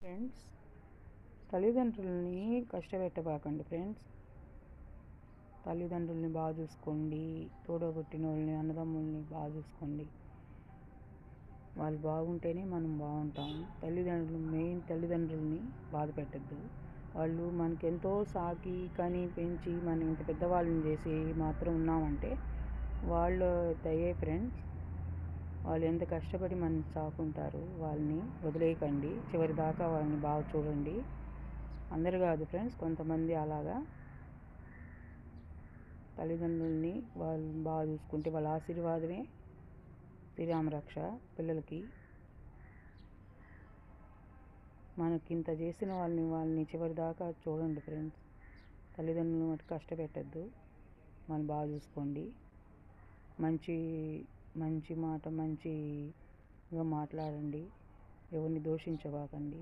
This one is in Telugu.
ఫ్రెండ్స్, తల్లిదండ్రులని కష్టపెట్టబాకండి ఫ్రెండ్స్. తల్లిదండ్రుల్ని బాగా చూసుకోండి. తోడబుట్టిన వాళ్ళని, అన్నదమ్ముల్ని బాగా చూసుకోండి. వాళ్ళు బాగుంటేనే మనం బాగుంటాము. తల్లిదండ్రుల్ని బాధ పెట్టద్దు. వాళ్ళు మనకెంతో సాకి కని పెంచి మనం ఇంత పెద్దవాళ్ళని చేసి మాత్రం ఉన్నామంటే వాళ్ళ దయే ఫ్రెండ్స్. వాళ్ళు ఎంత కష్టపడి మనం సాకుంటారు. వాళ్ళని వదిలేయకండి. చివరి దాకా వాళ్ళని బాగా చూడండి. అందరు కాదు ఫ్రెండ్స్, కొంతమంది అలాగా తల్లిదండ్రుల్ని వాళ్ళు బాగా చూసుకుంటే వాళ్ళ ఆశీర్వాదమే శ్రీరామ రక్ష పిల్లలకి. మనకింత చేసిన వాళ్ళని చివరి దాకా చూడండి ఫ్రెండ్స్. తల్లిదండ్రులను మటు కష్టపెట్టద్దు. వాళ్ళని బాగా చూసుకోండి. మంచి మాట మంచిగా మాట్లాడండి. ఎవరిని దూషించబాకండి.